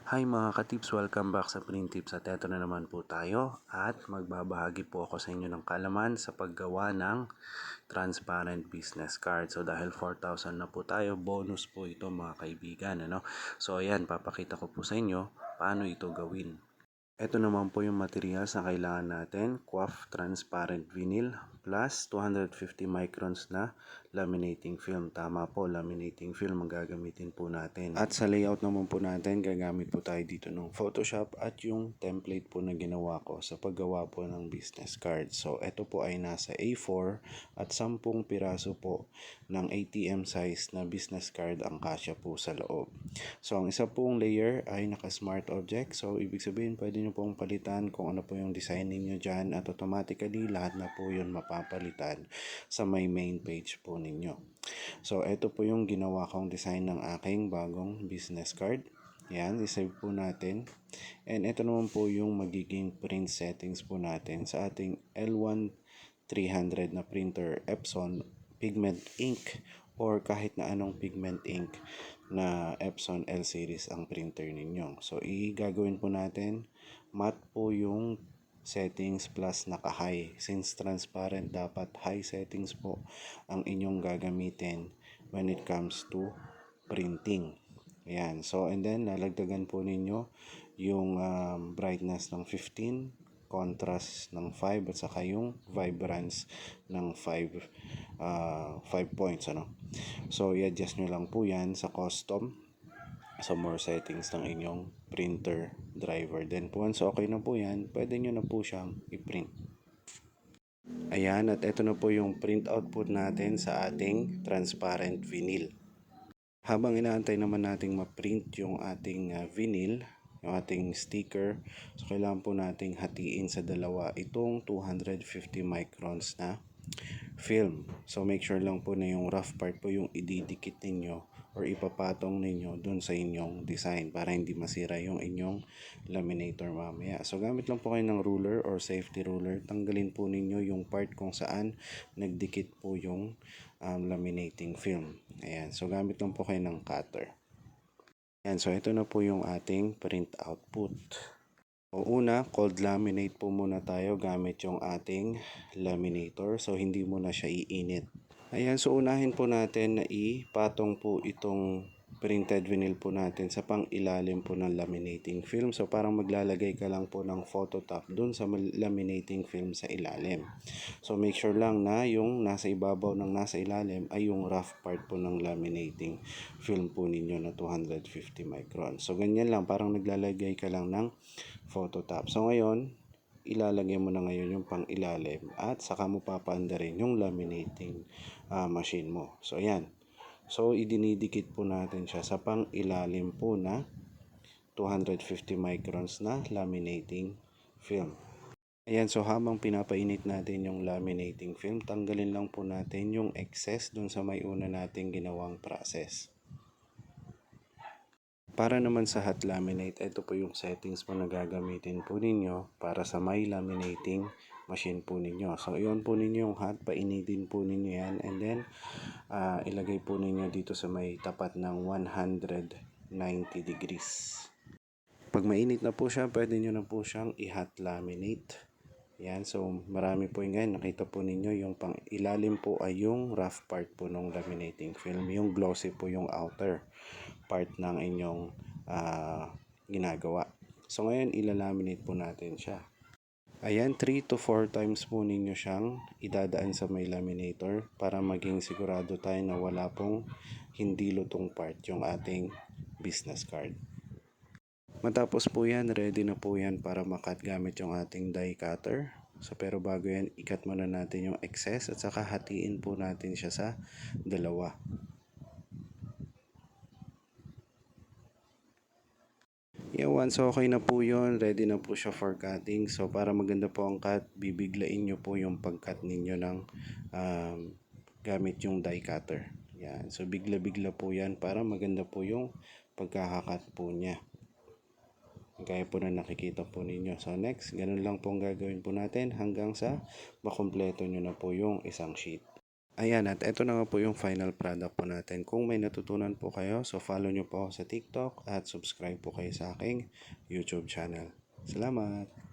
Hi mga ka-tips, welcome back sa Print Tips at eto na naman po tayo at magbabahagi po ako sa inyo ng kalaman sa paggawa ng transparent business card. So dahil 4,000 na po tayo, bonus po ito mga kaibigan. So ayan, papakita ko po sa inyo paano ito gawin. Ito naman po yung materials na kailangan natin, QUAF Transparent Vinyl plus 250 microns na laminating film. Tama po, laminating film ang gagamitin po natin. At sa layout naman po natin, gagamit po tayo dito ng Photoshop at yung template po na ginawa ko sa paggawa po ng business card. So ito po ay nasa A4 at 10 piraso po ng ATM size na business card ang kasya po sa loob. So ang isa pong layer ay naka-smart object. So ibig sabihin pwede nyo pong palitan kung ano po yung design ninyo dyan at automatically lahat na po yun mapapalitan sa may main page po ninyo. So ito po yung ginawa kong design ng aking bagong business card. Yan, isave po natin. And ito naman po yung magiging print settings po natin sa ating L1 300 na printer, Epson Pigment Ink or kahit na anong pigment ink na Epson L series ang printer ninyo. So gagawin po natin matte po yung settings plus naka-high. Since transparent, dapat high settings po ang inyong gagamitin when it comes to printing. Ayan. So and then lalagdagan po ninyo yung brightness ng 15, contrast ng 5 at saka yung vibrance ng 5 points. So i-adjust nyo lang po yan sa custom, sa more settings ng inyong printer driver. Then once okay na po yan, pwede nyo na po siyang i-print. Ayan, at ito na po yung print output natin sa ating transparent vinyl. Habang inaantay naman nating ma-print yung ating vinyl, yung ating sticker, so kailangan po nating hatiin sa dalawa itong 250 microns na film. So make sure lang po na yung rough part po yung ididikit ninyo or ipapatong ninyo dun sa inyong design para hindi masira yung inyong laminator mamaya. So gamit lang po kayo ng ruler or safety ruler. Tanggalin po ninyo yung part kung saan nagdikit po yung laminating film. Ayan. So gamit lang po kayo ng cutter. Ayan. So ito na po yung ating print output. O una, cold laminate po muna tayo gamit yung ating laminator. So hindi muna siya iinit. Ayan, so unahin po natin na ipatong po itong printed vinyl po natin sa pang ilalim po ng laminating film. So parang maglalagay ka lang po ng photo top dun sa laminating film sa ilalim. So make sure lang na yung nasa ibabaw ng nasa ilalim ay yung rough part po ng laminating film po ninyo na 250 microns. So ganyan lang, parang naglalagay ka lang ng photo top. So ngayon, ilalagay mo na ngayon yung pang ilalim at saka mo papaandarin yung laminating machine mo. So ayan. So idinidikit po natin siya sa pang ilalim po na 250 microns na laminating film. Ayan, so habang pinapainit natin yung laminating film, tanggalin lang po natin yung excess dun sa may una nating ginawang process. Para naman sa hot laminate, ito po yung settings po na gagamitin po ninyo para sa my laminating machine po ninyo. So, iyon po ninyo yung hot, painitin po ninyo yan, and then ilagay po ninyo dito sa may tapat ng 190 degrees. Pag mainit na po siya, pwede nyo na po siyang i-hot laminate. Yan, so marami po yung ganyan. Nakita po ninyo yung pang ilalim po ay yung rough part po ng laminating film. Yung glossy po yung outer part ng inyong ginagawa. So ngayon, ilalaminate po natin siya. Ayan, 3 to 4 times po ninyo siyang idadaan sa may laminator para maging sigurado tayo na wala pong hindi lutong part yung ating business card. Matapos po yan, ready na po yan para makat gamit yung ating die cutter. So pero bago yan, ikat muna natin yung excess at saka hatiin po natin siya sa dalawa. Yeah, once okay na po yun, ready na po siya for cutting. So para maganda po ang cut, bibiglain nyo po yung pag-cut ninyo ng gamit yung die cutter. Yan. So bigla-bigla po yan para maganda po yung pagkakakat po niya. Gaya po na nakikita po ninyo. So next, ganun lang po ang gagawin po natin hanggang sa makumpleto nyo na po yung isang sheet. Ayan, at eto na nga po yung final product po natin. Kung may natutunan po kayo, so follow nyo po ako sa TikTok at subscribe po kayo sa aking YouTube channel. Salamat!